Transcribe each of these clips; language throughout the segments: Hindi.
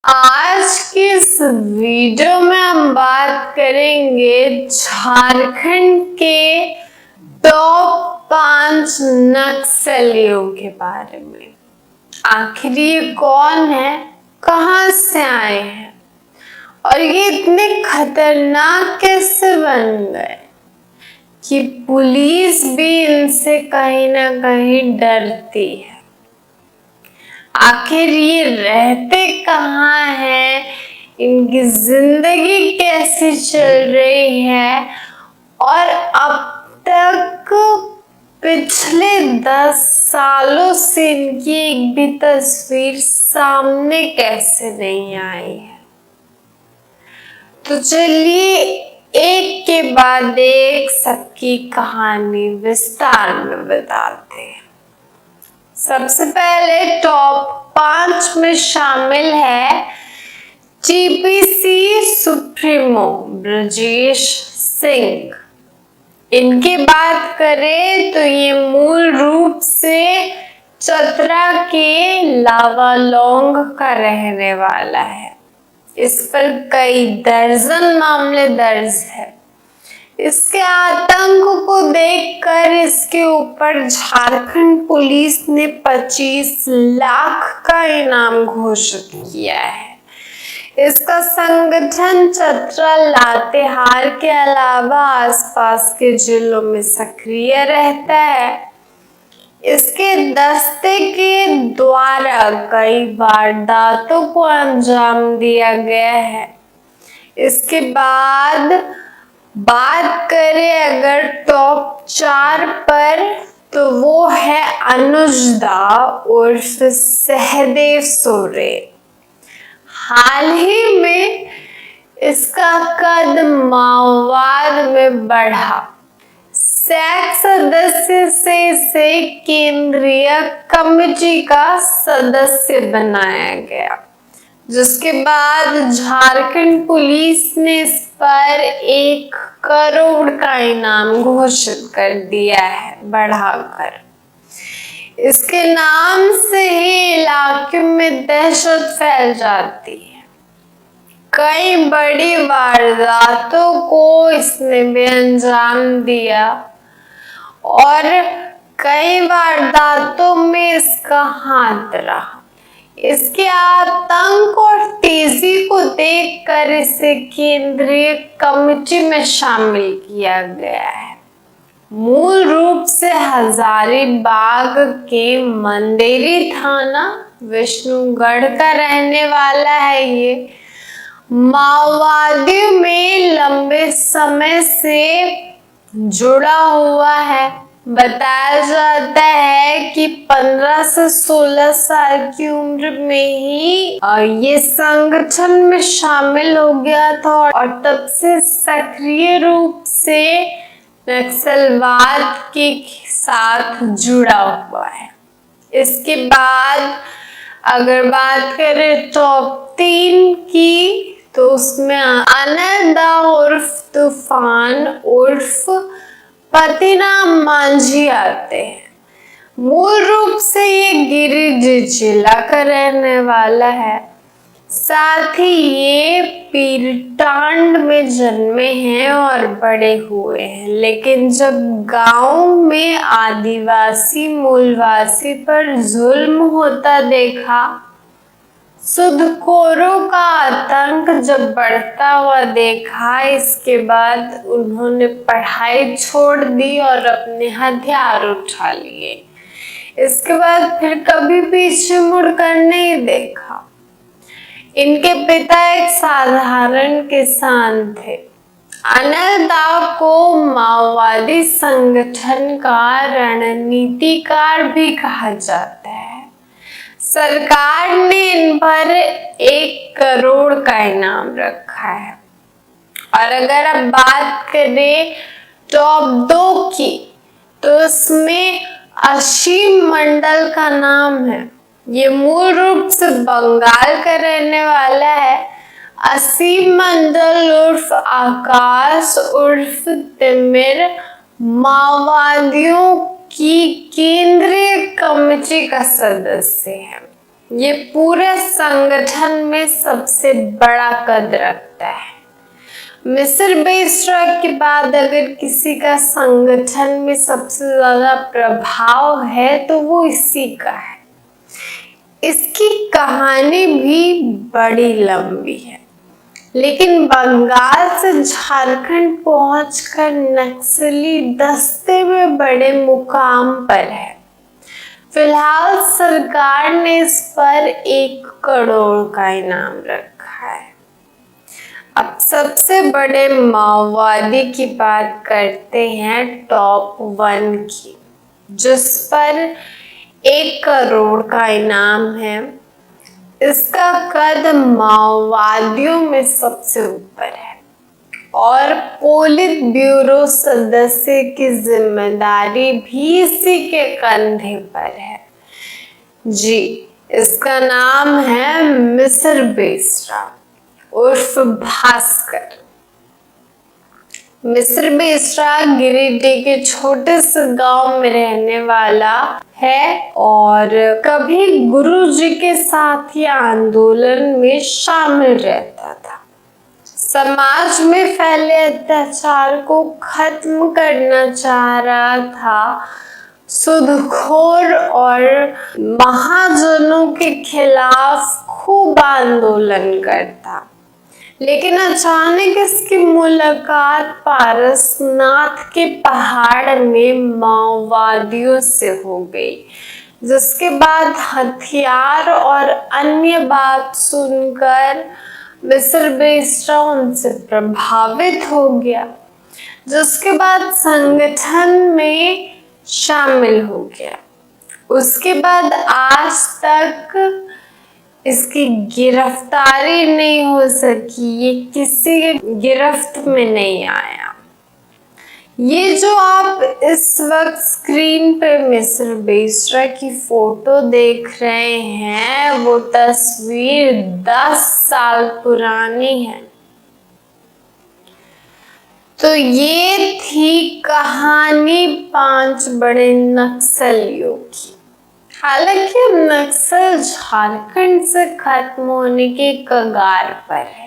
आज की इस वीडियो में हम बात करेंगे झारखंड के टॉप 5 नक्सलियों के बारे में। आखिर ये कौन है, कहां से आए हैं और ये इतने खतरनाक कैसे बन गए कि पुलिस भी इनसे कहीं ना कहीं डरती है। आखिर ये रहते कहाँ हैं, इनकी जिंदगी कैसी चल रही है और अब तक पिछले 10 सालों से इनकी एक भी तस्वीर सामने कैसे नहीं आई है। तो चलिए एक के बाद एक सबकी कहानी विस्तार में बताते हैं। सबसे पहले टॉप 5 में शामिल है टीपीसी सुप्रीमो ब्रजेश सिंह। इनकी बात करें तो ये मूल रूप से चतरा के लावालौंग का रहने वाला है। इस पर कई दर्जन मामले दर्ज है। इसके आतंक को देखकर इसके ऊपर झारखंड पुलिस ने 25 लाख का इनाम घोषित किया है। इसका संगठन चतरा लातेहार के अलावा आसपास के जिलों में सक्रिय रहता है। इसके दस्ते के द्वारा कई वारदातों को अंजाम दिया गया है। इसके बाद बात करें अगर टॉप 4 पर तो वो है अनुजदा उर्फ सहदेव सोरेन। हाल ही में इसका कद माओवाद में बढ़ा। सैक सदस्य से इसे केंद्रीय कमेटी का सदस्य बनाया गया, जिसके बाद झारखंड पुलिस ने इस पर 1 करोड़ का इनाम घोषित कर दिया है बढ़ाकर। इसके नाम से ही इलाके में दहशत फैल जाती है। कई बड़ी वारदातों को इसने भी अंजाम दिया और कई वारदातों में इसका हाथ रहा। इसके आतंक और तेजी को देखकर इसे केंद्रीय कमेटी में शामिल किया गया है। मूल रूप से हजारीबाग के मंदेरी थाना विष्णुगढ़ का रहने वाला है। ये माओवादियों में लंबे समय से जुड़ा हुआ है। बताया जाता है कि 15 से 16 साल की उम्र में ही ये संगठन में शामिल हो गया था और तब से सक्रिय रूप से नक्सलवाद के साथ जुड़ा हुआ है। इसके बाद अगर बात करें टॉप 3 की तो उसमें अनदा उर्फ तूफान उर्फ पतिनाम मांझी आते हैं। मूल रूप से ये गिरिडीह जिला का रहने वाला है। साथ ही ये पीरटांड में जन्मे हैं और बड़े हुए हैं, लेकिन जब गांव में आदिवासी मूलवासी पर जुल्म होता देखा, सूदखोरों का आतंक जब बढ़ता हुआ देखा, इसके बाद उन्होंने पढ़ाई छोड़ दी और अपने हथियार उठा लिए। इसके बाद फिर कभी पीछे मुड़कर नहीं देखा। इनके पिता एक साधारण किसान थे। अनदा को माओवादी संगठन का रणनीतिकार भी कहा जाता है। सरकार ने इन पर 1 करोड़ का इनाम रखा है। और अगर अब बात करें टॉप 2 की तो इसमें असीम मंडल का नाम है। ये मूल रूप से बंगाल का रहने वाला है। असीम मंडल उर्फ आकाश उर्फ तिमिर माओवादियों की केंद्रीय कमेटी का सदस्य है। ये पूरे संगठन में सबसे बड़ा कद रखता है। मिस्र बेस्रा के बाद अगर किसी का संगठन में सबसे ज्यादा प्रभाव है तो वो इसी का है। इसकी कहानी भी बड़ी लंबी है, लेकिन बंगाल से झारखंड पहुंचकर नक्सली दस्ते में बड़े मुकाम पर है। फिलहाल सरकार ने इस पर 1 करोड़ का इनाम रखा है। अब सबसे बड़े माओवादी की बात करते हैं टॉप 1 की, जिस पर 1 करोड़ का इनाम है। इसका कद माओवादियों में सबसे ऊपर है और पोलित ब्यूरो सदस्य की जिम्मेदारी भी इसी के कंधे पर है। जी, इसका नाम है मिस्र बेस्रा उर्फ भास्कर। मिस्र बेस्रा गिरिडीह के छोटे से गांव में रहने वाला है और कभी गुरुजी के साथ ही आंदोलन में शामिल रहता था। समाज में फैले अत्याचार को खत्म करना चाह रहा था। सूदखोर और महाजनों के खिलाफ खूब आंदोलन करता, लेकिन अचानक इसकी मुलाकात पारसनाथ के पहाड़ में माओवादियों से हो गई, जिसके बाद हथियार और अन्य बात सुनकर मिस्र बेस्रा उनसे प्रभावित हो गया, जिसके बाद संगठन में शामिल हो गया। उसके बाद आज तक इसकी गिरफ्तारी नहीं हो सकी, ये किसी के गिरफ्त में नहीं आया। ये जो आप इस वक्त स्क्रीन पे मिस्र बेस्रा की फोटो देख रहे हैं, वो तस्वीर 10 साल पुरानी है। तो ये थी कहानी 5 बड़े नक्सलियों की। हालांकि अब नक्सल झारखंड से खत्म होने के कगार पर है।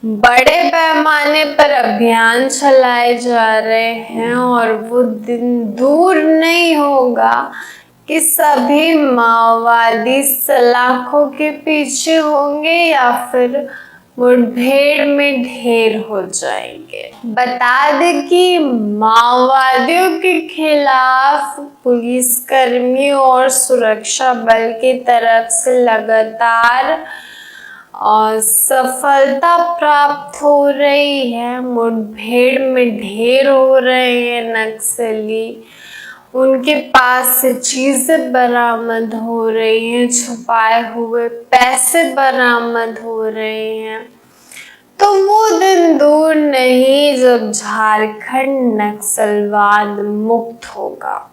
बड़े पैमाने पर अभियान चलाए जा रहे हैं और वो दिन दूर नहीं होगा कि सभी माओवादी सलाखों के पीछे होंगे या फिर मुठभेड़ में ढेर हो जाएंगे। बता दें कि माओवादियों के खिलाफ पुलिसकर्मियों और सुरक्षा बल की तरफ से लगातार सफलता प्राप्त हो रही है। मुठभेड़ में ढेर हो रहे हैं नक्सली, उनके पास से चीजें बरामद हो रही हैं, छुपाए हुए पैसे बरामद हो रहे हैं। तो वो दिन दूर नहीं जब झारखंड नक्सलवाद मुक्त होगा।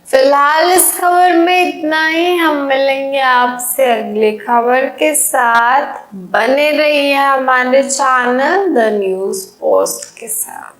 फिलहाल इस खबर में इतना ही। हम मिलेंगे आपसे अगली खबर के साथ। बने रहिए हमारे चैनल द न्यूज़ पोस्ट के साथ।